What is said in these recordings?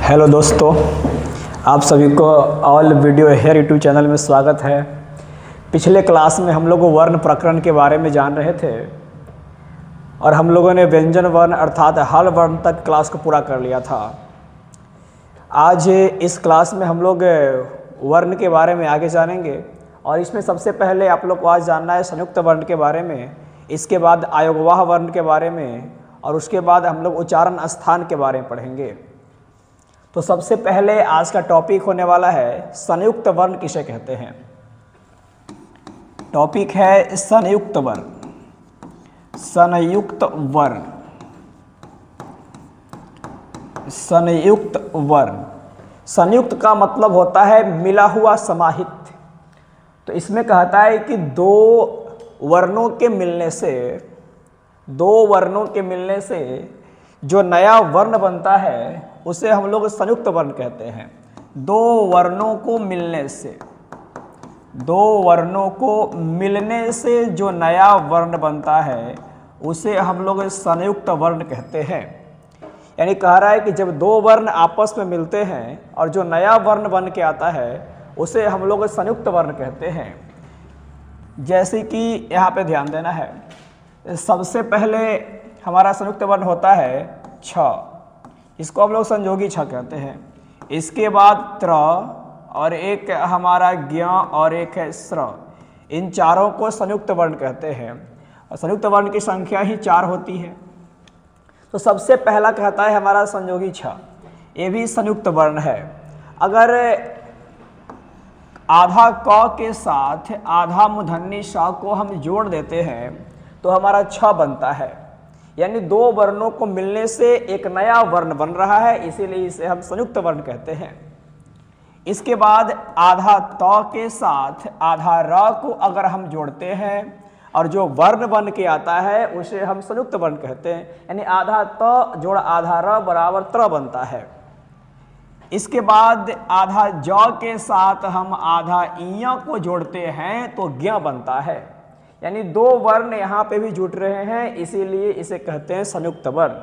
Hello दोस्तों, आप सभी को all video hair YouTube channel में स्वागत है। पिछले क्लास में हम लोग वर्ण प्रकरण के बारे में जान रहे थे और हम लोगों ने व्यंजन वर्ण अर्थात हल वर्ण तक क्लास को पूरा कर लिया था। आज इस क्लास में हम लोग वर्ण के बारे में आगे जानेंगे और इसमें सबसे पहले आप लोग को आज जानना है संयुक्त वर्ण के बारे में, इसके बाद आयोगवाह वर्ण के बारे में और उसके बाद हम लोग उच्चारण स्थान के बारे में पढ़ेंगे। तो सबसे पहले आज का टॉपिक होने वाला है संयुक्त वर्ण किसे कहते हैं। टॉपिक है संयुक्त वर्ण। संयुक्त वर्ण, संयुक्त वर्ण। संयुक्त का मतलब होता है मिला हुआ, समाहित। तो इसमें कहता है कि दो वर्णों के मिलने से जो नया वर्ण बनता है उसे हम लोग संयुक्त वर्ण कहते हैं। दो वर्णों को मिलने से जो नया वर्ण बनता है उसे हम लोग संयुक्त वर्ण कहते हैं। यानी कह रहा है कि जब दो वर्ण आपस में मिलते हैं और जो नया वर्ण बन के आता है उसे हम लोग संयुक्त वर्ण कहते हैं। जैसे कि यहाँ पे ध्यान देना है, सबसे पहले हमारा संयुक्त वर्ण होता है छ, इसको हम लोग संयोगी छ कहते हैं। इसके बाद त्र और एक हमारा ज्ञ और एक है स्र, इन चारों को संयुक्त वर्ण कहते हैं और संयुक्त वर्ण की संख्या ही 4 होती है। तो सबसे पहला कहता है हमारा संयोगी छ, ये भी संयुक्त वर्ण है। अगर आधा क के साथ आधा मूर्धन्य श को हम जोड़ देते हैं तो हमारा छ बनता है। यानी दो वर्णों को मिलने से एक नया वर्ण बन रहा है, इसीलिए इसे हम संयुक्त वर्ण कहते हैं। इसके बाद आधा त के साथ आधा र को अगर हम जोड़ते हैं और जो वर्ण बन के आता है उसे हम संयुक्त वर्ण कहते हैं। यानी आधा त जोड़ आधा र बराबर त्र बनता है। इसके बाद आधा ज के साथ हम आधा इ को जोड़ते हैं तो ज्ञ बनता है। यानी दो वर्ण यहाँ पे भी जुट रहे हैं, इसीलिए इसे कहते हैं संयुक्त वर्ण।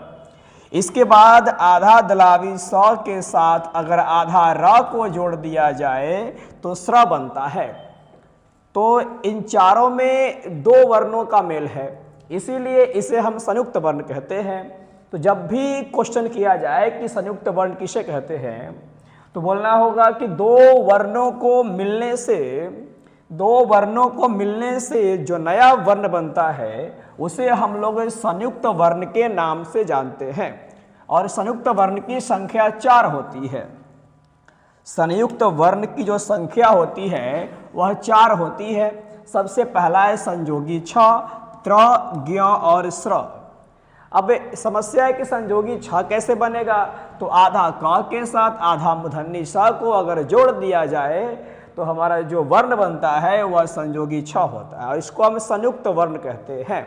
इसके बाद आधा दलावी स के साथ अगर आधा र को जोड़ दिया जाए तो स्र बनता है। तो इन चारों में दो वर्णों का मेल है, इसीलिए इसे हम संयुक्त वर्ण कहते हैं। तो जब भी क्वेश्चन किया जाए कि संयुक्त वर्ण किसे कहते हैं तो बोलना होगा कि दो वर्णों को मिलने से जो नया वर्ण बनता है उसे हम लोग संयुक्त वर्ण के नाम से जानते हैं और संयुक्त वर्ण की संख्या 4 होती है। संयुक्त वर्ण की जो संख्या होती है वह 4 होती है। सबसे पहला है संयोगी छ, त्र, ज्ञ और स्र। अब समस्या है कि संयोगी छ कैसे बनेगा, तो आधा क के साथ आधा मूर्धन्य स को अगर जोड़ दिया जाए तो हमारा जो वर्ण बनता है वह संयोगी छ होता है और इसको हम संयुक्त वर्ण कहते हैं।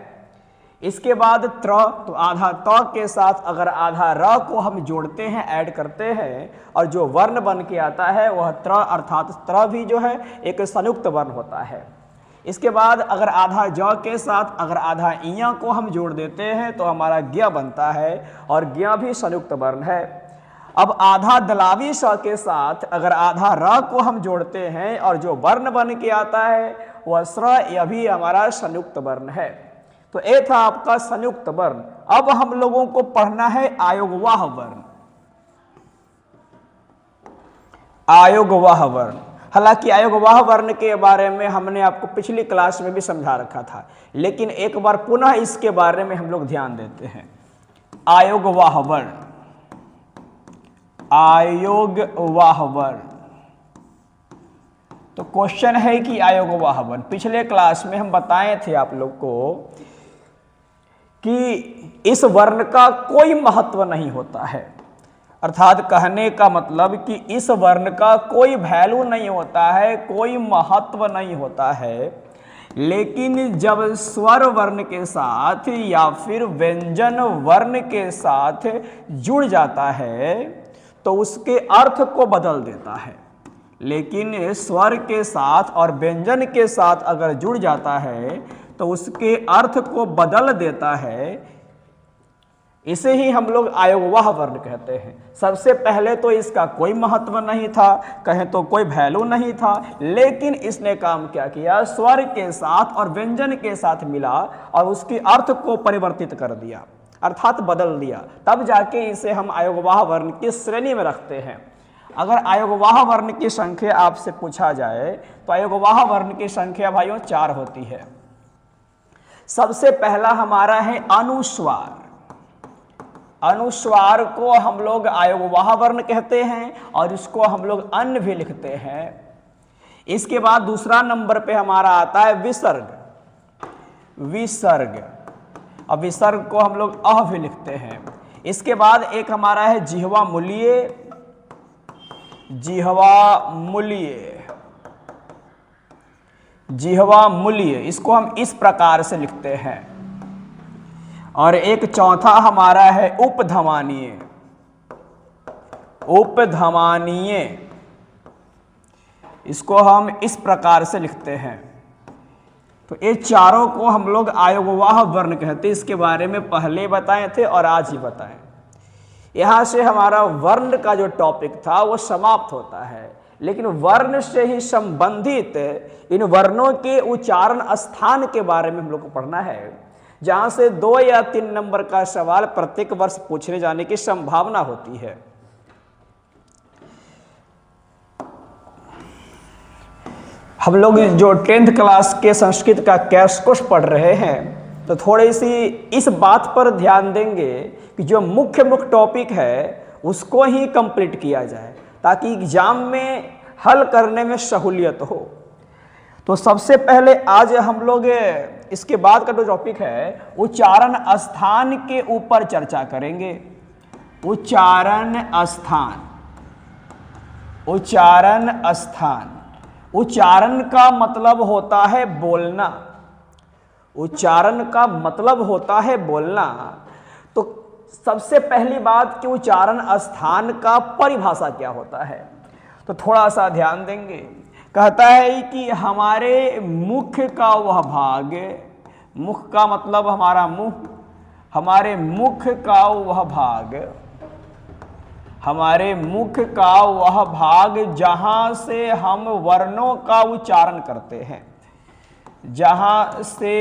इसके बाद त्र, तो आधा त के साथ अगर आधा र को हम जोड़ते हैं, ऐड करते हैं और जो वर्ण बन के आता है वह त्र, अर्थात त्र भी जो है एक संयुक्त वर्ण होता है। इसके बाद अगर आधा ज के साथ अगर आधा इ को हम जोड़ देते हैं तो हमारा ज्ञ बनता है और ज्ञ भी संयुक्त वर्ण है। अब आधा दलावी स के साथ अगर आधा र को हम जोड़ते हैं और जो वर्ण बन के आता है वह स्र, यह भी हमारा संयुक्त वर्ण है। तो ये था आपका संयुक्त वर्ण। अब हम लोगों को पढ़ना है आयोगवाह वर्ण। आयोगवाह वर्ण, हालांकि आयोगवाह वर्ण के बारे में हमने आपको पिछली क्लास में भी समझा रखा था, लेकिन एक बार पुनः इसके बारे में हम लोग ध्यान देते हैं। आयोगवाह वर्ण, आयोगवाह वर्ण। तो क्वेश्चन है कि आयोगवाह वर्ण, पिछले क्लास में हम बताए थे आप लोग को कि इस वर्ण का कोई महत्व नहीं होता है। अर्थात कहने का मतलब कि इस वर्ण का कोई वैल्यू नहीं होता है, कोई महत्व नहीं होता है। लेकिन जब स्वर वर्ण के साथ या फिर व्यंजन वर्ण के साथ जुड़ जाता है तो उसके अर्थ को बदल देता है। लेकिन स्वर के साथ और व्यंजन के साथ अगर जुड़ जाता है तो उसके अर्थ को बदल देता है। इसे ही हम लोग आयोगवाह वर्ण कहते हैं। सबसे पहले तो इसका कोई महत्व नहीं था, कहें तो कोई वैल्यू नहीं था, लेकिन इसने काम क्या किया, स्वर के साथ और व्यंजन के साथ मिला और उसके अर्थ को परिवर्तित कर दिया, अर्थात बदल दिया। तब जाके इसे हम आयोगवाह वर्ण की श्रेणी में रखते हैं। अगर आयोगवाह वर्ण की संख्या आपसे पूछा जाए तो आयोगवाह वर्ण की संख्या भाइयों 4 होती है। सबसे पहला हमारा है अनुस्वार। अनुस्वार को हम लोग आयोगवाह वर्ण कहते हैं और इसको हम लोग अन्न भी लिखते हैं। इसके बाद दूसरा नंबर पे हमारा आता है विसर्ग। विसर्ग, अब विसर्ग को हम लोग अह भी लिखते हैं। इसके बाद एक हमारा है जिह्वा मूल्य। जिह्वा मूल्य, जिह्वा मूल्य, इसको हम इस प्रकार से लिखते हैं। और एक चौथा हमारा है उपधमानीय। उपधमानीय, इसको हम इस प्रकार से लिखते हैं। तो ये चारों को हम लोग आयोगवाह वर्ण कहते हैं। इसके बारे में पहले बताए थे और आज ही बताएं। यहां से हमारा वर्ण का जो टॉपिक था वो समाप्त होता है, लेकिन वर्ण से ही संबंधित इन वर्णों के उच्चारण स्थान के बारे में हम लोग को पढ़ना है, जहां से 2 या 3 नंबर का सवाल प्रत्येक वर्ष पूछने जाने की संभावना होती है। हम लोग जो 10th क्लास के संस्कृत का कैश कोर्स पढ़ रहे हैं, तो थोड़ी सी इस बात पर ध्यान देंगे कि जो मुख्य टॉपिक है उसको ही कंप्लीट किया जाए, ताकि एग्जाम में हल करने में सहूलियत हो। तो सबसे पहले आज हम लोग इसके बाद का जो टॉपिक है उच्चारण स्थान के ऊपर चर्चा करेंगे। उच्चारण स्थान, उच्चारण स्थान। उच्चारण का मतलब होता है बोलना। उच्चारण का मतलब होता है बोलना। तो सबसे पहली बात कि उच्चारण स्थान का परिभाषा क्या होता है, तो थोड़ा सा ध्यान देंगे। कहता है कि हमारे मुख का वह भाग, मुख का मतलब हमारा मुंह, हमारे मुख का वह भाग, हमारे मुख का वह भाग जहां से हम वर्णों का उच्चारण करते हैं, जहां से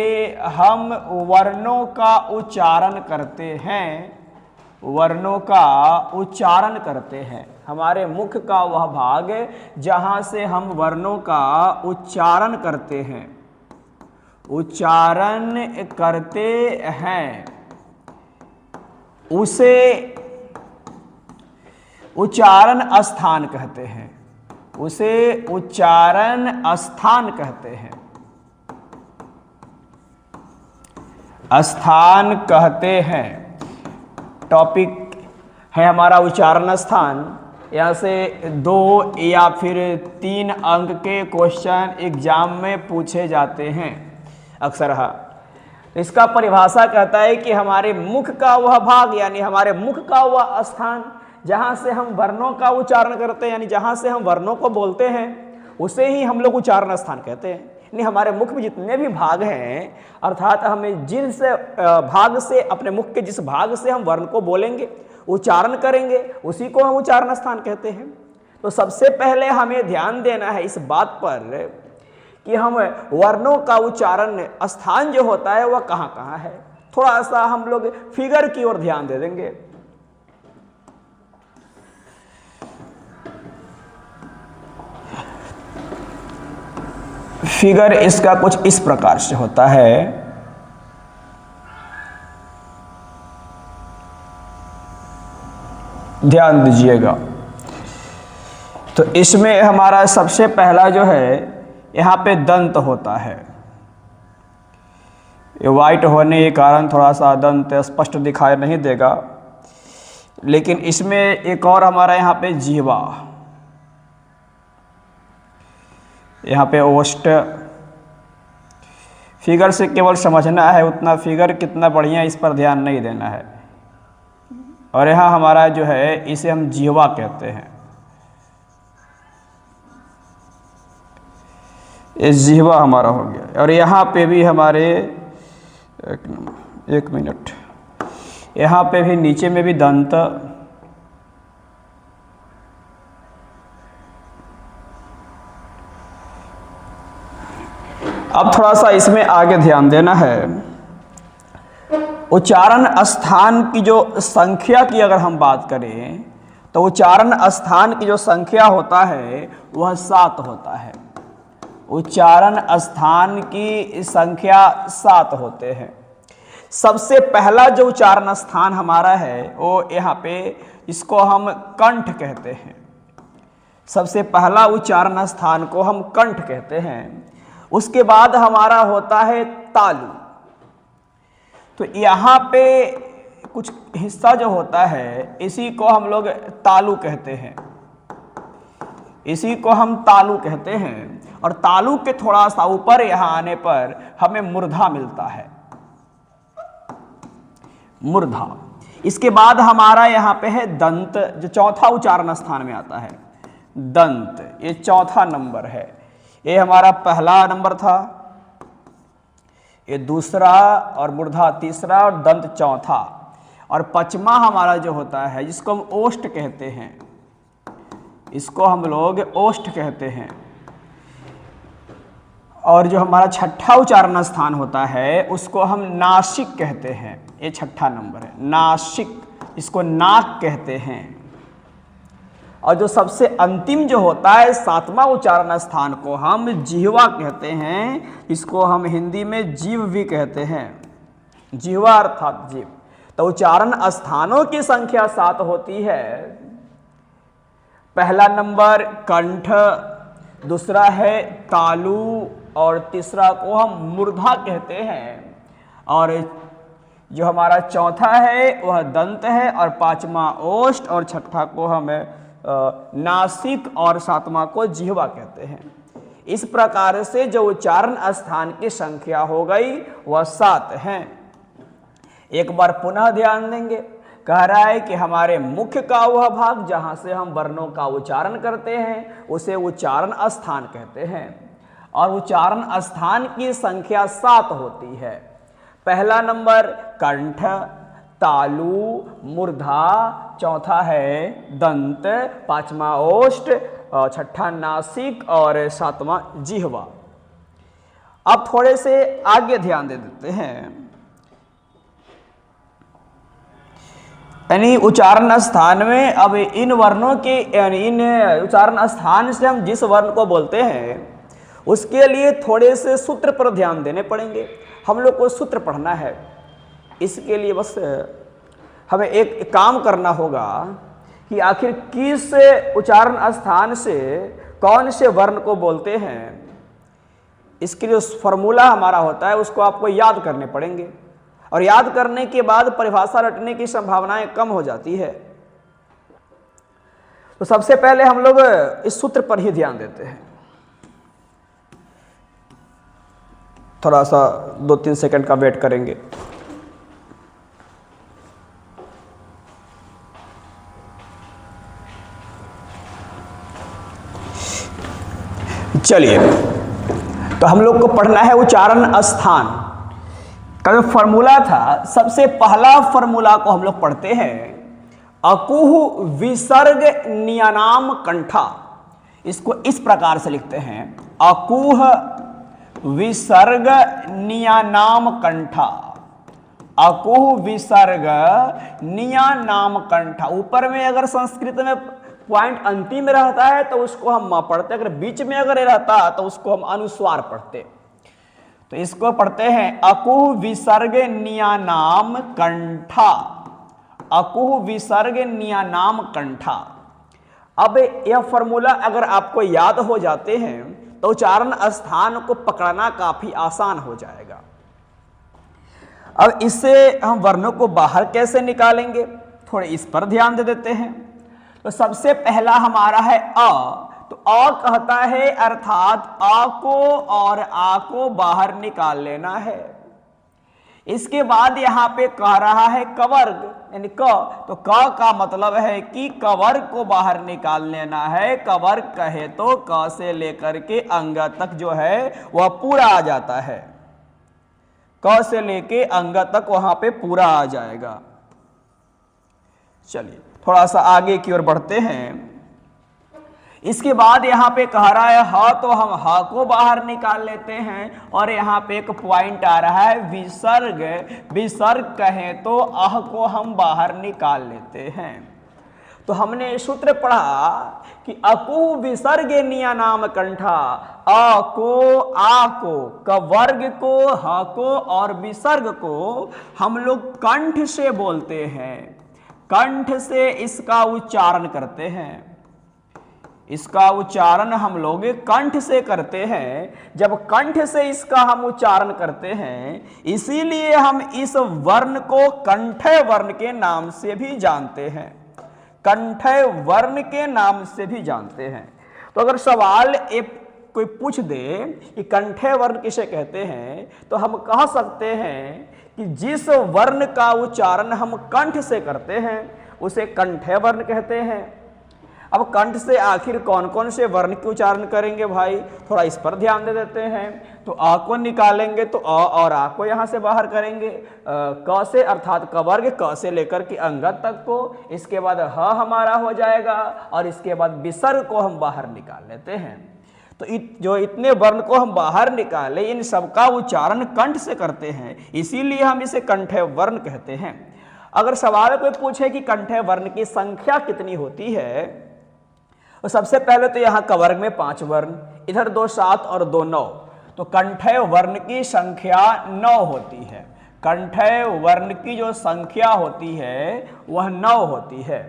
हम वर्णों का उच्चारण करते हैं, वर्णों का उच्चारण करते हैं। हमारे मुख का वह भाग जहां से हम वर्णों का उच्चारण करते हैं, उच्चारण करते हैं, उसे उच्चारण स्थान कहते हैं। उसे उच्चारण स्थान कहते हैं, स्थान कहते हैं। टॉपिक है हमारा उच्चारण स्थान। यहाँ से 2 या फिर 3 अंक के क्वेश्चन एग्जाम में पूछे जाते हैं अक्सर। इसका परिभाषा कहता है कि हमारे मुख का वह भाग, यानी हमारे मुख का वह स्थान जहाँ से हम वर्णों का उच्चारण करते हैं, यानी जहाँ से हम वर्णों को बोलते हैं, उसे ही हम लोग उच्चारण स्थान कहते हैं। यानी हमारे मुख में जितने भी भाग हैं, अर्थात हमें जिस भाग से, अपने मुख के जिस भाग से हम वर्ण को बोलेंगे, उच्चारण करेंगे, उसी को हम उच्चारण स्थान कहते हैं। तो सबसे पहले हमें ध्यान देना है इस बात पर कि हम वर्णों का उच्चारण स्थान जो होता है वह कहाँ कहाँ है। थोड़ा सा हम लोग फिगर की ओर ध्यान दे देंगे। फिगर इसका कुछ इस प्रकार से होता है। ध्यान दीजिएगा। तो इसमें हमारा सबसे पहला जो है, यहाँ पे दंत होता है। ये वाइट होने के कारण थोड़ा सा दंत स्पष्ट दिखाई नहीं देगा, लेकिन इसमें एक और हमारा यहाँ पे जीवा, यहाँ पे ओष्ठ। फिगर से केवल समझना है, उतना फिगर कितना बढ़िया इस पर ध्यान नहीं देना है। और यहाँ हमारा जो है इसे हम जिह्वा कहते हैं। ये जिह्वा हमारा हो गया। और यहाँ पे भी हमारे एक मिनट, यहाँ पे भी नीचे में भी दंत। अब थोड़ा सा इसमें आगे ध्यान देना है। उच्चारण स्थान की जो संख्या की अगर हम बात करें तो उच्चारण स्थान की जो संख्या होता है वह 7 होता है। उच्चारण स्थान की संख्या 7 होते हैं। सबसे पहला जो उच्चारण स्थान हमारा है वो यहाँ पे, इसको हम कंठ कहते हैं। सबसे पहला उच्चारण स्थान को हम कंठ कहते हैं। उसके बाद हमारा होता है तालु। तो यहाँ पे कुछ हिस्सा जो होता है इसी को हम लोग तालु कहते हैं, इसी को हम तालु कहते हैं। और तालु के थोड़ा सा ऊपर यहाँ आने पर हमें मूर्धा मिलता है, मूर्धा। इसके बाद हमारा यहाँ पे है दंत, जो चौथा उच्चारण स्थान में आता है, दंत। ये चौथा नंबर है। ये हमारा पहला नंबर था, ये दूसरा, और मूर्धा तीसरा, और दंत चौथा। और पचमा हमारा जो होता है, जिसको हम ओष्ठ कहते हैं, इसको हम लोग ओष्ठ कहते हैं। और जो हमारा छठा उच्चारण स्थान होता है उसको हम नासिक कहते हैं। ये छठा नंबर है, नासिक, इसको नाक कहते हैं। और जो सबसे अंतिम जो होता है 7वां उच्चारण स्थान को हम जिह्वा कहते हैं। इसको हम हिंदी में जीव भी कहते हैं, जिह्वा अर्थात जीव। तो उच्चारण स्थानों की संख्या 7 होती है। पहला नंबर कंठ, दूसरा है तालु, और तीसरा को हम मूर्धा कहते हैं। और जो हमारा चौथा है वह दंत है, और 5वां ओष्ठ, और छठा को हम नासिक, और 7वां को जिह्वा कहते हैं। इस प्रकार से जो उच्चारण स्थान की संख्या हो गई वह 7 है। एक बार पुनः ध्यान देंगे। कह रहा है कि हमारे मुख का वह भाग जहां से हम वर्णों का उच्चारण करते हैं उसे उच्चारण स्थान कहते हैं। और उच्चारण स्थान की संख्या 7 होती है। पहला नंबर कंठ, तालु, मूर्धा, चौथा है दंत, 5वां ओष्ठ, छठा नासिक, और 7वां जिह्वा। अब थोड़े से आगे ध्यान दे देते हैं। यानी उच्चारण स्थान में अब इन वर्णों के, यानी इन उच्चारण स्थान से हम जिस वर्ण को बोलते हैं उसके लिए थोड़े से सूत्र पर ध्यान देने पड़ेंगे। हम लोग को सूत्र पढ़ना है। इसके लिए बस हमें एक काम करना होगा कि आखिर किस उच्चारण स्थान से कौन से वर्ण को बोलते हैं। इसके जो फॉर्मूला हमारा होता है उसको आपको याद करने पड़ेंगे। और याद करने के बाद परिभाषा रटने की संभावनाएं कम हो जाती है। तो सबसे पहले हम लोग इस सूत्र पर ही ध्यान देते हैं। थोड़ा सा 2-3 सेकंड का वेट करेंगे। चलिए, तो हम लोग को पढ़ना है उच्चारण स्थान का जो फॉर्मूला था। सबसे पहला फॉर्मूला को हम लोग पढ़ते हैं, अकुह विसर्ग नियनाम कंठा। इसको इस प्रकार से लिखते हैं, अकुह विसर्ग नियनाम कंठा। अकुह विसर्ग नियनाम कंठा। ऊपर में अगर संस्कृत में पॉइंट अंतिम में रहता है तो उसको हम म पढ़ते, अगर बीच में अगर रहता तो उसको हम अनुस्वार पढ़ते। तो इसको पढ़ते हैं अकुह विसर्ग नियनाम कंठा। अकुह विसर्ग नियनाम कंठा। अब यह फॉर्मूला अगर आपको याद हो जाते हैं तो उच्चारण स्थान को पकड़ना काफी आसान हो जाएगा। अब इससे हम वर्णों को बाहर कैसे निकालेंगे, थोड़े इस पर ध्यान दे देते हैं। तो सबसे पहला हमारा है अ। तो अ कहता है अर्थात आ को और आ को बाहर निकाल लेना है। इसके बाद यहाँ पे कह रहा है कवर्ग, यानी क। तो क का मतलब है कि कवर्ग को बाहर निकाल लेना है। कवर्ग कहे तो क से लेकर के अंग तक जो है वह पूरा आ जाता है। क से लेके अंग तक वहां पे पूरा आ जाएगा। चलिए थोड़ा सा आगे की ओर बढ़ते हैं। इसके बाद यहाँ पे कह रहा है ह, तो हम ह को बाहर निकाल लेते हैं और यहाँ पे एक पॉइंट आ रहा है विसर्ग। विसर्ग कहें तो अह को हम बाहर निकाल लेते हैं। तो हमने सूत्र पढ़ा कि अकु विसर्गे निया नाम कंठा, अ को, आ को, क वर्ग को, ह को और विसर्ग को हम लोग कंठ से बोलते हैं, कंठ से इसका उच्चारण करते हैं। इसका उच्चारण हम लोग कंठ से करते हैं। जब कंठ से इसका हम उच्चारण करते हैं, इसीलिए हम इस वर्ण को कंठय वर्ण के नाम से भी जानते हैं, कंठय वर्ण के नाम से भी जानते हैं। तो अगर सवाल कोई पूछ दे कि कंठय वर्ण किसे कहते हैं, तो हम कह सकते हैं कि जिस वर्ण का उच्चारण हम कंठ से करते हैं उसे कंठय वर्ण कहते हैं। अब कंठ से आखिर कौन कौन से वर्ण के उच्चारण करेंगे भाई, थोड़ा इस पर ध्यान दे देते हैं। तो आ को निकालेंगे तो अ और आ को यहां से बाहर करेंगे, क से अर्थात क वर्ग, क से लेकर के अंगत तक को। इसके बाद ह हमारा हो जाएगा और इसके बाद विसर्ग को हम बाहर निकाल लेते हैं। तो जो इतने वर्ण को हम बाहर निकाले, इन सबका उच्चारण कंठ से करते हैं, इसीलिए हम इसे कंठय वर्ण कहते हैं। अगर सवाल कोई पूछे कि कंठय वर्ण की संख्या कितनी होती है, तो सबसे पहले तो यहाँ कवर्ग में 5 वर्ण, इधर 2 7 और 2 9, तो कंठय वर्ण की संख्या 9 होती है। कंठय वर्ण की जो संख्या होती है वह 9 होती है।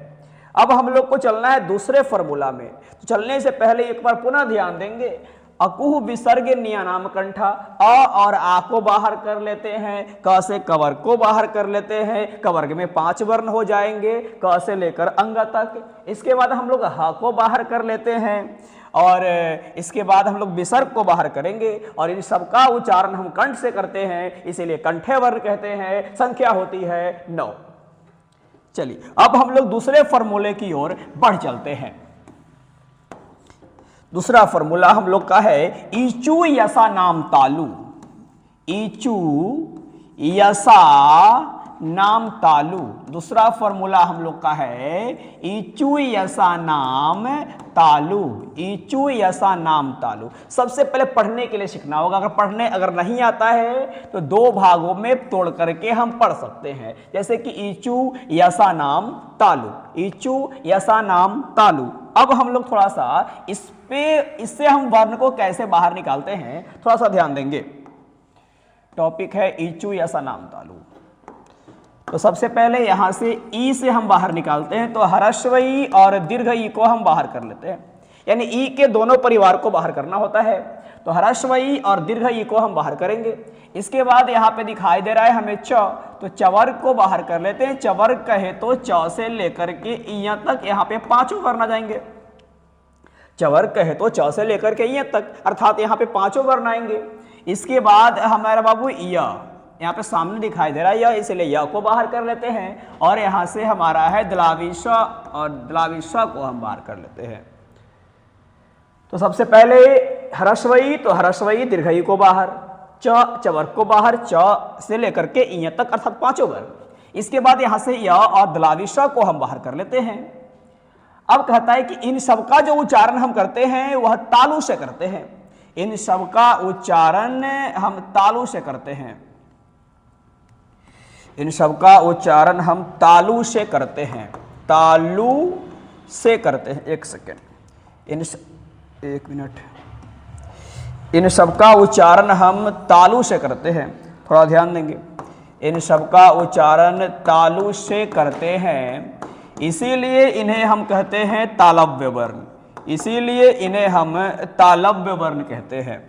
अब हम लोग को चलना है दूसरे फॉर्मूला में। तो चलने से पहले एक बार पुनः ध्यान देंगे। अकुह विसर्ग निया नाम कंठा, अ और आ को बाहर कर लेते हैं, क से कवर्ग को बाहर कर लेते हैं, कवर्ग में 5 वर्ण हो जाएंगे, क से लेकर अंग तक। इसके बाद हम लोग ह को बाहर कर लेते हैं और इसके बाद हम लोग विसर्ग को बाहर करेंगे और इन सबका उच्चारण हम कंठ से करते हैं, इसीलिए कंठय वर्ण कहते हैं। संख्या होती है 9। चलिए अब हम लोग दूसरे फॉर्मूले की ओर बढ़ चलते हैं। दूसरा फॉर्मूला हम लोग का है ईचू यसा नाम तालु। ईचू यसा नाम तालु दूसरा फॉर्मूला हम लोग का है ईचू यसा नाम तालु। ईचू यसा नाम तालु सबसे पहले पढ़ने के लिए सीखना होगा। अगर नहीं आता है तो 2 भागों में तोड़ करके हम पढ़ सकते हैं। जैसे कि ईचू यसा नाम तालु, ईचू यसा नाम तालु। अब हम लोग थोड़ा सा इससे हम वर्ण को कैसे बाहर निकालते हैं थोड़ा सा ध्यान देंगे। टॉपिक है ईचू यसा नाम तालु। तो सबसे पहले यहां से ई से हम बाहर निकालते हैं, तो ह्रस्व ई और दीर्घ ई को हम बाहर कर लेते हैं, यानी ई के दोनों परिवार को बाहर करना होता है। तो ह्रस्व ई और दीर्घ ई को हम बाहर करेंगे। इसके बाद यहाँ पे दिखाई दे रहा है हमें च, तो चवर्ग को बाहर कर लेते हैं। चवर्ग कहे तो च से लेकर के ई तक यहाँ पे 5 वर्ण आ जाएंगे। चवर्ग कहे तो च से लेकर के ई तक, अर्थात यहाँ पे 5 वर्ण आएंगे। इसके बाद हमारा बाबू यहाँ पे सामने दिखाई दे रहा है यह, इसलिए यह को बाहर कर लेते हैं और यहाँ से हमारा है दलाविश और दलाविश को हम बाहर कर लेते हैं। तो सबसे पहले ह्रस्वई, तो ह्रस्वई दीर्घई को बाहर, चवर्ग को बाहर, च से लेकर के ई तक अर्थात 5 वर्ण। इसके बाद यहाँ से य और दलाविश को हम बाहर कर लेते हैं। अब कहता है कि इन सबका जो उच्चारण हम करते हैं वह तालु से करते हैं। इन सबका उच्चारण हम तालु से करते हैं। इन सबका उच्चारण हम तालु से करते हैं, तालु से करते हैं। एक सेकेंड, एक मिनट। इन सबका उच्चारण हम तालु से करते हैं, थोड़ा ध्यान देंगे। इन सबका उच्चारण तालु से करते हैं, इसीलिए इन्हें हम कहते हैं तालव्य वर्ण। इसीलिए इन्हें हम तालव्य वर्ण कहते हैं।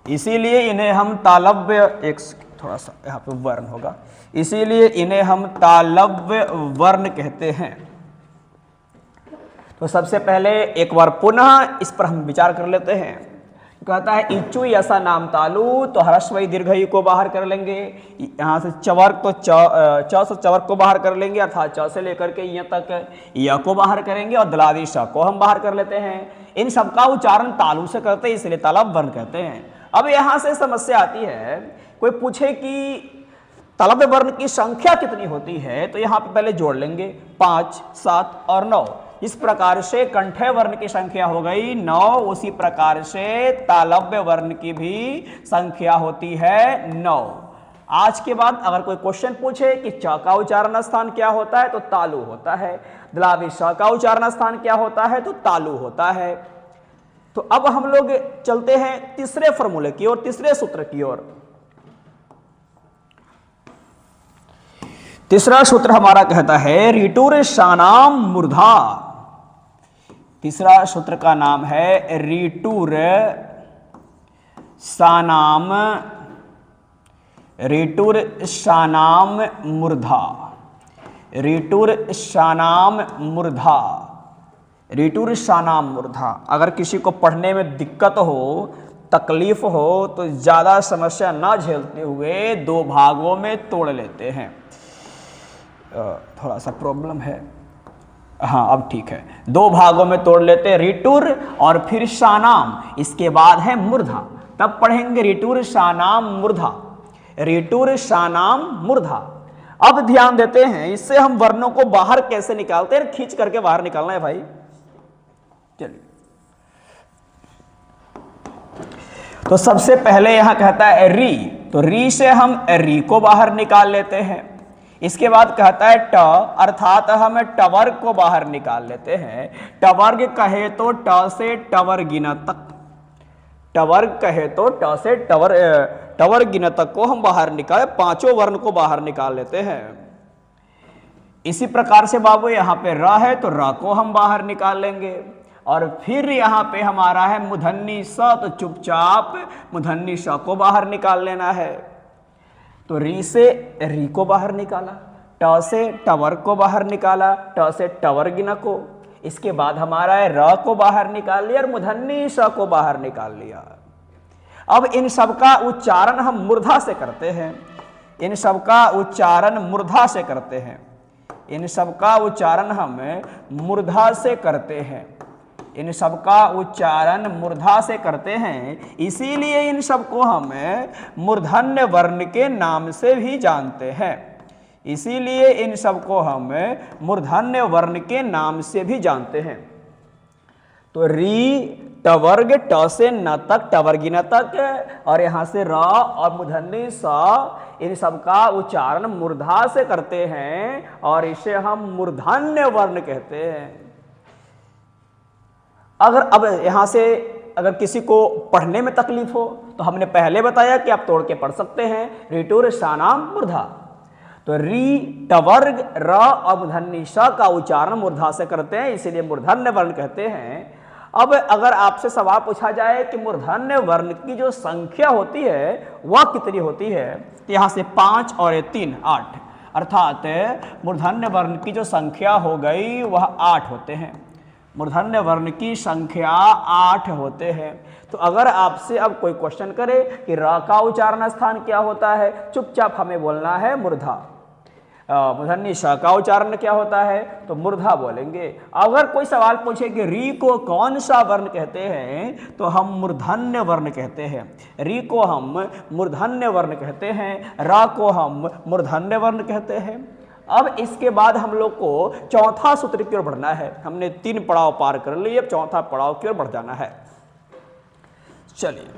इसीलिए इन्हें हम तालव्य, एक थोड़ा सा यहाँ पे वर्ण होगा, इसीलिए इन्हें हम तालव्य वर्ण कहते हैं। तो सबसे पहले एक बार पुनः इस पर हम विचार कर लेते हैं। कहता है ईचू यसा नाम तालु, तो ह्रस्वई दीर्घई को बाहर कर लेंगे। यहाँ से चवर्ग, तो च से चवर्ग को बाहर कर लेंगे, अर्थात च से लेकर के यहाँ तक य को बाहर करेंगे और दलावी श को हम बाहर कर लेते हैं। इन सबका उच्चारण तालु से करते हैं, इसलिए तालव्य वर्ण कहते हैं। अब यहाँ से समस्या आती है, कोई पूछे कि तालव्य वर्ण की संख्या कितनी होती है, तो यहां पे पहले जोड़ लेंगे 5, 7 और 9। इस प्रकार से कंठ्य वर्ण की संख्या हो गई 9, उसी प्रकार से तालव्य वर्ण की भी संख्या होती है 9। आज के बाद अगर कोई क्वेश्चन पूछे कि च का उच्चारण स्थान क्या होता है, तो तालु होता है। दलावी स का उच्चारण स्थान क्या होता है, तो तालु होता है। तो अब हम लोग चलते हैं तीसरे फॉर्मूले की ओर, तीसरे सूत्र की ओर। तीसरा सूत्र हमारा कहता है ऋटुर सानाम मूर्धा। तीसरा सूत्र का नाम है ऋटुर सानाम, ऋटुर सानाम मूर्धा, ऋटुर सानाम मूर्धा, ऋटुर सानाम मूर्धा। अगर किसी को पढ़ने में दिक्कत हो, तकलीफ हो, तो ज़्यादा समस्या ना झेलते हुए 2 भागों में तोड़ लेते हैं। थोड़ा सा प्रॉब्लम है, हाँ अब ठीक है। 2 भागों में तोड़ लेते हैं, ऋटुर और फिर सानाम, इसके बाद है मूर्धा। तब पढ़ेंगे ऋटुर सानाम मूर्धा, ऋटुर सानाम मूर्धा। अब ध्यान देते हैं इससे हम वर्णों को बाहर कैसे निकालते हैं, खींच करके बाहर निकालना है भाई। चलिए, तो सबसे पहले यहां कहता है री, तो री से हम री को बाहर निकाल लेते हैं। इसके बाद कहता है ट, अर्थात हम टवर्ग को बाहर निकाल लेते हैं। टवर्ग कहे तो ट से टवर गिना तक, टवर्ग कहे तो ट से टवर गिना तक को हम बाहर निकाले, 5 वर्ण को बाहर निकाल लेते हैं। इसी प्रकार से बाबू यहाँ पे र है तो र को हम बाहर निकाल लेंगे। और फिर यहाँ पे हमारा है मूर्धन्य स, तो चुपचाप मूर्धन्य स को बाहर निकाल लेना है। तो री से री को बाहर निकाला, ट से टवर को बाहर निकाला, ट से टवर गिना को। इसके बाद हमारा है र को बाहर निकाल लिया और मूर्धन्य स को बाहर निकाल लिया। अब इन सब का उच्चारण हम मूर्धा से करते हैं, इन सब का उच्चारण मूर्धा से करते हैं, इन सब का उच्चारण हम मूर्धा से करते हैं, इन सब का उच्चारण मूर्धा से करते हैं। इसीलिए इन सब को हम मूर्धन्य वर्ण के नाम से भी जानते हैं, इसीलिए इन सब को हम मूर्धन्य वर्ण के नाम से भी जानते हैं। तो री, टवर्ग, ट से न तक, टवर्गिना तक, और यहां से र और मूर्धन्य स, इन सब का उच्चारण मूर्धा से करते हैं और इसे हम मूर्धन्य वर्ण कहते हैं। अगर अब यहां से अगर किसी को पढ़ने में तकलीफ हो तो हमने पहले बताया कि आप तोड़ के पढ़ सकते हैं ऋटुर सानाम मूर्धा। तो री, टवर्ग, र और मूर्धन्य स का उच्चारण मूर्धा से करते हैं, इसीलिए मूर्धन्य वर्ण कहते हैं। अब अगर आपसे सवाल पूछा जाए कि मूर्धन्य वर्ण की जो संख्या होती है वह कितनी होती है, तो यहाँ से 5 और 3 8, अर्थात मूर्धन्य वर्ण की जो संख्या हो गई वह 8 होते हैं। मूर्धन्य वर्ण की संख्या 8 होते हैं। तो अगर आपसे अब कोई क्वेश्चन करे कि र का उच्चारण स्थान क्या होता है, चुपचाप हमें बोलना है मूर्धा। मूर्धन्य श का उच्चारण क्या होता है, तो मूर्धा बोलेंगे। अगर कोई सवाल पूछे कि री को कौन सा वर्ण कहते हैं, तो हम मूर्धन्य वर्ण कहते हैं। री को हम मूर्धन्य वर्ण कहते हैं, रा को हम मूर्धन्य वर्ण कहते हैं। अब इसके बाद हम लोग को चौथा सूत्र की ओर बढ़ना है। हमने 3 पड़ाव पार कर लिए, अब चौथा पड़ाव की ओर बढ़ जाना है। चलिए,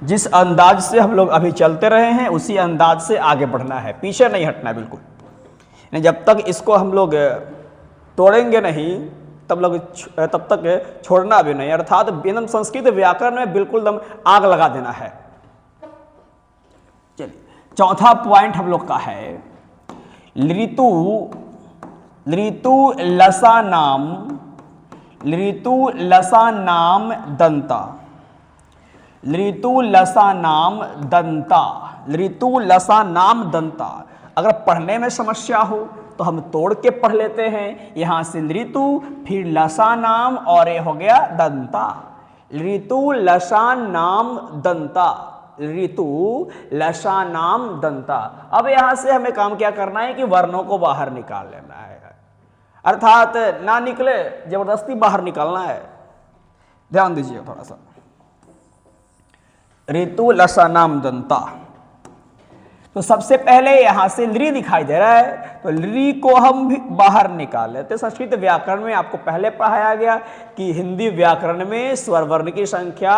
जिस अंदाज से हम लोग अभी चलते रहे हैं उसी अंदाज से आगे बढ़ना है, पीछे नहीं हटना है बिल्कुल। जब तक इसको हम लोग तोड़ेंगे नहीं तब तक छोड़ना भी नहीं, अर्थात एकदम संस्कृत व्याकरण में बिल्कुल दम आग लगा देना है। चलिए, चौथा पॉइंट हम लोग का है ऋतु, ऋतु लसा नाम दंता, ऋतु लसा नाम दंता, ऋतु लसा नाम दंता। अगर पढ़ने में समस्या हो तो हम तोड़ के पढ़ लेते हैं, यहां से ऋतु, फिर लसा नाम और ये हो गया दंता। ऋतु लसा नाम दंता, ऋतु लसा नाम दंता। अब यहां से हमें काम क्या करना है कि वर्णों को बाहर निकाल लेना है, अर्थात ना निकले जबरदस्ती बाहर निकालना है। ध्यान दीजिए थोड़ा सा। ऋतु लसा नाम दंता, तो सबसे पहले यहां से लृ दिखाई दे रहा है, तो लृ को हम भी बाहर निकाल लेते हैं। संस्कृत व्याकरण में आपको पहले पढ़ाया गया कि हिंदी व्याकरण में स्वर वर्ण की संख्या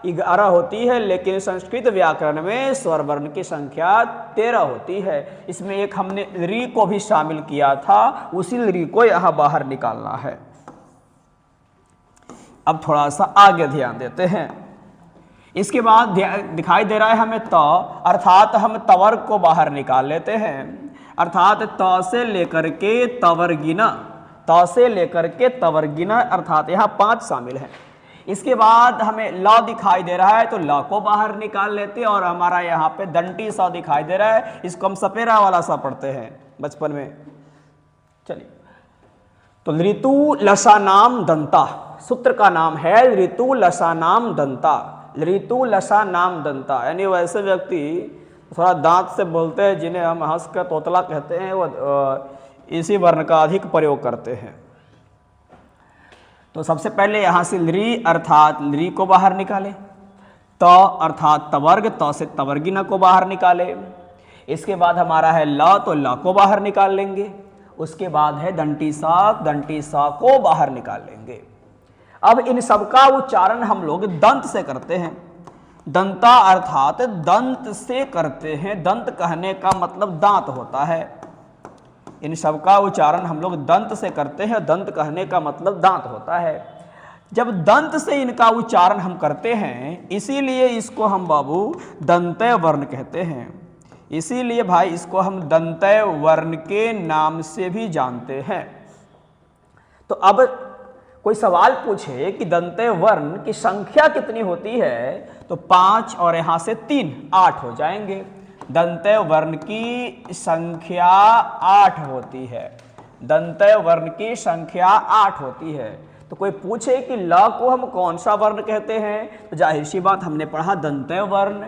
11 होती है, लेकिन संस्कृत व्याकरण में स्वर वर्ण की संख्या 13 होती है। इसमें एक हमने लृ को भी शामिल किया था, उसी लृ को यहां बाहर निकालना है। अब थोड़ा सा आगे ध्यान देते हैं। इसके बाद दिखाई दे रहा है हमें त, अर्थात हम तवर्ग को बाहर निकाल लेते हैं। अर्थात त से लेकर के तवर्गिना, त से लेकर के तवर्गिना, अर्थात यहाँ 5 शामिल हैं। इसके बाद हमें ल दिखाई दे रहा है, तो ल को बाहर निकाल लेते हैं। और हमारा यहाँ पे दंटी सा दिखाई दे रहा है, इसको हम सपेरा वाला सा पढ़ते हैं बचपन में। चलिए, तो ऋतु लसा नाम दंता, सूत्र का नाम है ऋतु लसा नाम दंता। ऋतु लसा नाम दंता यानी वैसे व्यक्ति थोड़ा दांत से बोलते हैं जिन्हें हम हंस कर तोतला कहते हैं, वो इसी वर्ण का अधिक प्रयोग करते हैं। तो सबसे पहले यहाँ से लृ अर्थात लृ को बाहर निकाले, त अर्थात तवर्ग, त से तवर्गिना को बाहर निकाले। इसके बाद हमारा है ल, तो ल को बाहर निकाल लेंगे। उसके बाद है दंटी सा को बाहर निकाल लेंगे। अब इन सबका उच्चारण हम लोग दंत से करते हैं। दंता अर्थात दंत से करते हैं। दंत कहने का मतलब दांत होता है। इन सबका उच्चारण हम लोग दंत से करते हैं। दंत कहने का मतलब दांत होता है। जब दंत से इनका उच्चारण हम करते हैं, इसीलिए इसको हम बाबू दंतय वर्ण कहते हैं। इसीलिए भाई इसको हम दंतय वर्ण के नाम से भी जानते हैं। तो अब कोई सवाल पूछे कि दंतय वर्ण की संख्या कितनी होती है, तो 5 और यहां से 3, 8 हो जाएंगे। दंतय वर्ण की संख्या 8 होती है। दंतय वर्ण की संख्या 8 होती है। तो कोई पूछे कि ल को हम कौन सा वर्ण कहते हैं, तो जाहिर सी बात हमने पढ़ा दंतय वर्ण।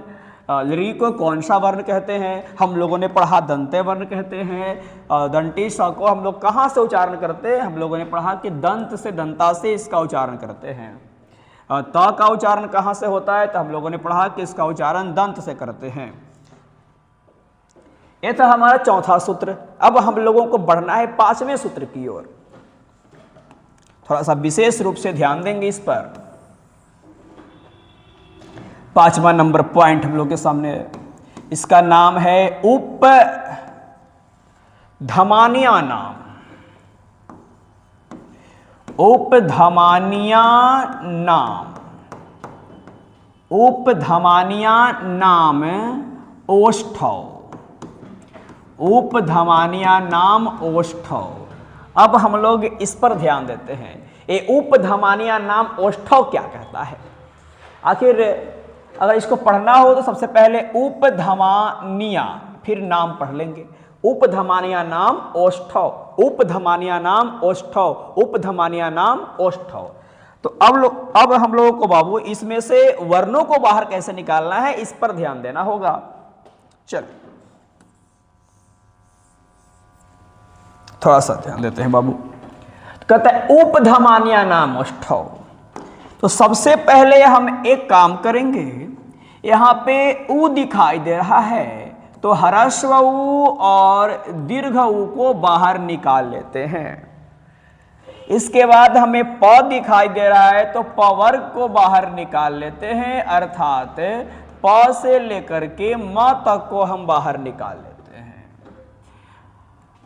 लृ को कौन सा वर्ण कहते हैं, हम लोगों ने पढ़ा दंतय वर्ण कहते हैं। दंटी स को हम लोग कहाँ से उच्चारण करते हैं, हम लोगों ने पढ़ा कि दंत से, दंता से इसका उच्चारण करते हैं। त का उच्चारण कहाँ से होता है, तो हम लोगों ने पढ़ा कि इसका उच्चारण दंत से करते हैं। यह था हमारा चौथा सूत्र। अब हम लोगों को बढ़ना है 5वें सूत्र की ओर। थोड़ा सा विशेष रूप से ध्यान देंगे इस पर। 5वां नंबर पॉइंट हम लोग के सामने है। इसका नाम है उपधमानिया नाम। उपधमानिया नाम, उपधमानिया नाम ओष्ठव। उपधमानिया नाम ओष्ठव। अब हम लोग इस पर ध्यान देते हैं, ये उपधमानिया नाम ओष्ठव क्या कहता है। आखिर अगर इसको पढ़ना हो तो सबसे पहले उपधमानिया, फिर नाम पढ़ लेंगे। उपधमानिया नाम ओष्ठव, उपधमानिया नाम ओष्ठव, उपधमानिया नाम ओष्ठव। तो अब हम लोगों को बाबू इसमें से वर्णों को बाहर कैसे निकालना है, इस पर ध्यान देना होगा। चलिए थोड़ा सा ध्यान देते हैं बाबू। कहते हैं उपधमानिया नाम ओष्ठव। तो सबसे पहले हम एक काम करेंगे, यहाँ पे उ दिखाई दे रहा है, तो ह्रस्व उ और दीर्घ उ को बाहर निकाल लेते हैं। इसके बाद हमें प दिखाई दे रहा है, तो प वर्ग को बाहर निकाल लेते हैं। अर्थात प से लेकर के म तक को हम बाहर निकाल लेते हैं।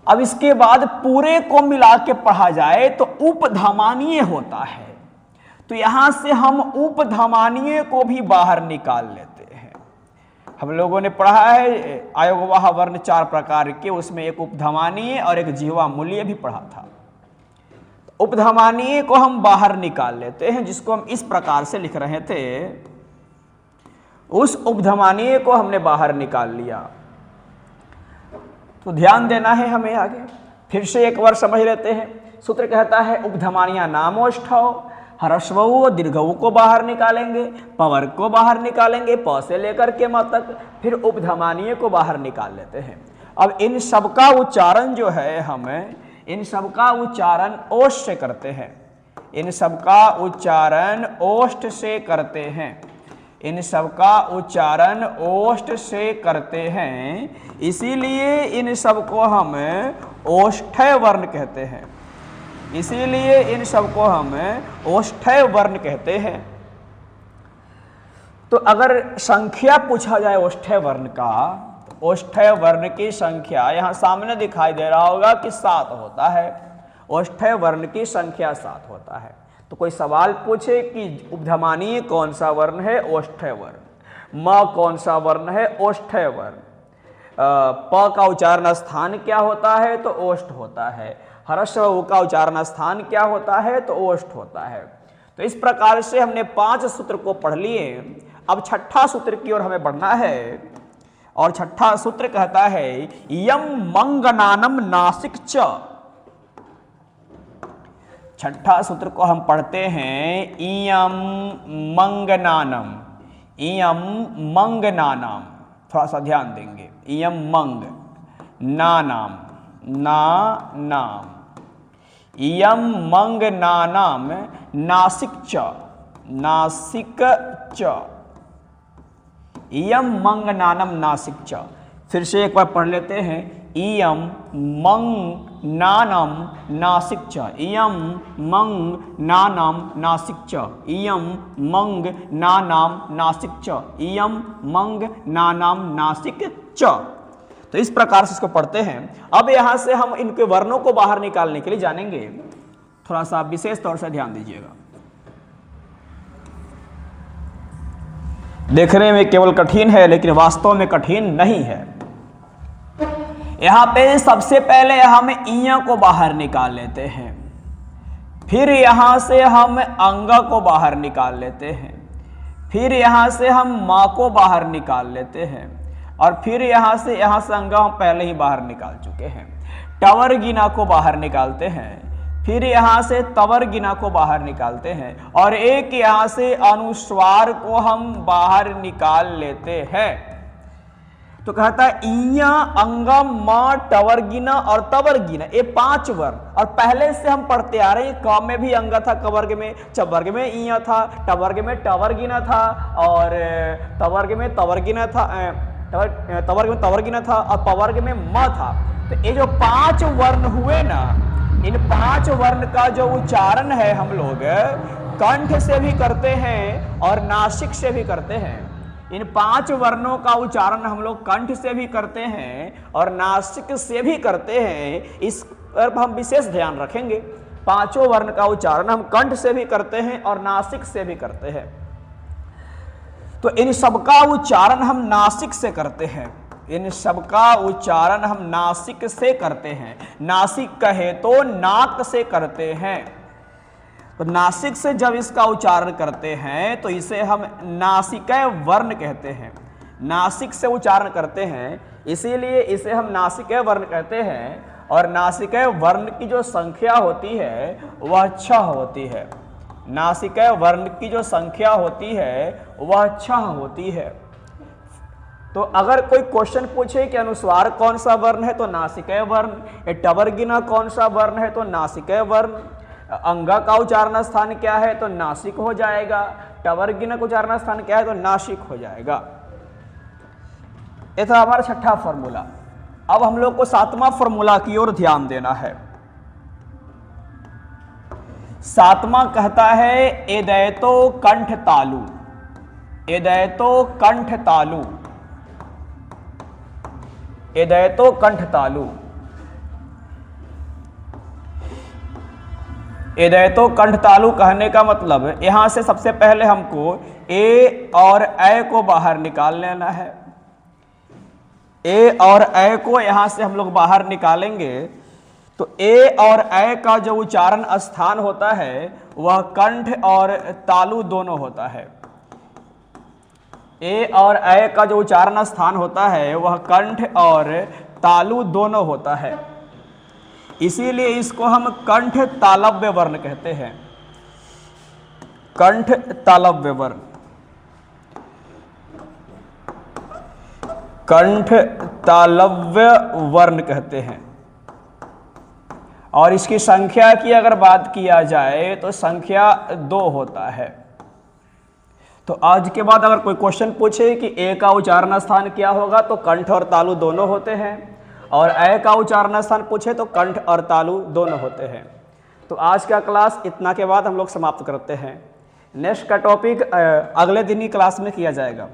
अब इसके बाद पूरे को मिला के पढ़ा जाए तो उपधमानीय होता है। तो यहां से हम उपधमानीय को भी बाहर निकाल लेते हैं। हम लोगों ने पढ़ा है आयोगवाह वर्ण 4 प्रकार के, उसमें एक उपधमानीय और एक जिह्वा मूल्य भी पढ़ा था। उपधमानीय को हम बाहर निकाल लेते हैं, जिसको हम इस प्रकार से लिख रहे थे। उस उपधमानीय को हमने बाहर निकाल लिया। तो ध्यान देना है हमें आगे। फिर से एक बार समझ लेते हैं। सूत्र कहता है उपधमानिया नामोष्ठव। ह्रस्व उ और दीर्घ उ को बाहर निकालेंगे, प वर्ग को बाहर निकालेंगे, प से लेकर के म तक, फिर उपधमानीय को बाहर निकाल लेते हैं। अब इन सबका उच्चारण जो है, हमें इन सबका उच्चारण ओष्ठ से करते हैं। इन सबका उच्चारण ओष्ठ से करते हैं। इन सब का उच्चारण ओष्ठ से करते हैं, इसीलिए इन सब को हम ओष्ठ्य वर्ण कहते हैं। इसीलिए इन सब को हम ओष्ठ्य वर्ण कहते हैं। तो अगर संख्या पूछा जाए ओष्ठ्य वर्ण का, तो ओष्ठ्य वर्ण की संख्या यहां सामने दिखाई दे रहा होगा कि 7 होता है। ओष्ठ्य वर्ण की संख्या 7 होता है। तो कोई सवाल पूछे कि उपधमानीय कौन सा वर्ण है? ओष्ठ्य वर्ण। म कौन सा वर्ण है? ओष्ठ्य वर्ण। प का उच्चारण स्थान क्या होता है? तो ओष्ठ होता है। ह्रस्व उ का उच्चारण स्थान क्या होता है? तो ओष्ठ होता है। तो इस प्रकार से हमने 5 सूत्र को पढ़ लिए। अब छठा सूत्र की ओर हमें बढ़ना है, और छठा सूत्र कहता है यम मंगनानम नासिक च। छठा सूत्र को हम पढ़ते हैं इयम मंगनानम। इयम मंगनानाम, थोड़ा सा ध्यान देंगे। इयम मंग नानाम, ना नाम। इयम मंगनानाम नासिक च, नासिक च। इयम मंगनानम नासिक च। फिर से एक बार पढ़ लेते हैं। इयम मंग नानम नासिक च। इयम मंग नानाम नासिक च। इयम मंग नानाम नासिक च। इयम मंग नानाम नासिक च। तो इस प्रकार से इसको पढ़ते हैं। अब यहां से हम इनके वर्णों को बाहर निकालने के लिए जानेंगे। थोड़ा सा विशेष तौर से ध्यान दीजिएगा। देखने में केवल कठिन है, लेकिन वास्तव में कठिन नहीं है। यहां पे सबसे पहले हम इया को बाहर निकाल लेते हैं, फिर यहां से हम अंग को बाहर निकाल लेते हैं, फिर यहां से हम मां को बाहर निकाल लेते हैं, और फिर यहां से अंग हम पहले ही बाहर निकाल चुके हैं। टवर गिना को बाहर निकालते हैं, फिर यहां से तवर गिना को बाहर निकालते हैं, और एक यहां से अनुस्वार को हम बाहर निकाल लेते हैं। तो कहता है इया अंगम मां टवर गिना और तवर गिना, ये 5 वर्ण। और पहले से हम पढ़ते आ रहे हैं, क में भी अंग था, कवर्ग में चवर्ग में इया था, टवर्ग में टवर गिना था, और तवर्ग में तवर गिना था, तवर्ग में तवर गिना था, और पवर्ग में म था। तो ये जो 5 वर्ण हुए ना, इन 5 वर्ण का जो उच्चारण है हम लोग कंठ से भी करते हैं और नासिक से भी करते हैं। इन 5 वर्णों का उच्चारण हम लोग कंठ से भी करते हैं और नासिक से भी करते हैं। इस पर हम विशेष ध्यान रखेंगे। 5 वर्ण का उच्चारण हम कंठ से भी करते हैं और नासिक से भी करते हैं। तो इन सबका उच्चारण हम नासिक से करते हैं। इन सबका उच्चारण हम नासिक से करते हैं। नासिक कहे तो नाक से करते हैं। तो नासिक से जब इसका उच्चारण करते हैं तो इसे हम नासिकय वर्ण कहते हैं। नासिक से उच्चारण करते हैं, इसीलिए इसे हम नासिकय वर्ण कहते हैं। और नासिकय वर्ण की जो संख्या होती है वह 6 होती है। नासिकय वर्ण की जो संख्या होती है वह 6 होती है। तो अगर कोई क्वेश्चन पूछे कि अनुस्वार कौन सा वर्ण है तो नासिकय वर्ण, टवर गिना कौन सा वर्ण है तो नासिकय वर्ण, अंगा का उच्चारण स्थान क्या है तो नासिक हो जाएगा, टवर गिना का उच्चारण स्थान क्या है तो नासिक हो जाएगा। ये था हमारा छठा फॉर्मूला। अब हम लोग को 7वां फॉर्मूला की ओर ध्यान देना है। 7वां कहता है एदैतो कंठ तालु। एदैतो कंठ तालु। एदैतो कंठ तालु। एदैतो कंठ तालु कहने का मतलब यहां से सबसे पहले हमको ए और ए को बाहर निकाल लेना है। ए और ए को यहां से हम लोग बाहर निकालेंगे तो ए और ए का जो उच्चारण स्थान होता है वह कंठ और तालु दोनों होता है। ए और ए का जो उच्चारण स्थान होता है वह कंठ और तालु दोनों होता है। इसीलिए इसको हम कंठ तालव्य वर्ण कहते हैं। कंठ तालव्य वर्ण। कंठ तालव्य वर्ण कहते हैं। और इसकी संख्या की अगर बात किया जाए तो संख्या 2 होता है। तो आज के बाद अगर कोई क्वेश्चन पूछे कि ए का उच्चारण स्थान क्या होगा तो कंठ और तालु दोनों होते हैं, और ए का उच्चारण स्थान पूछे तो कंठ और तालु दोनों होते हैं। तो आज का क्लास इतना के बाद हम लोग समाप्त करते हैं। नेक्स्ट का टॉपिक अगले दिन ही क्लास में किया जाएगा।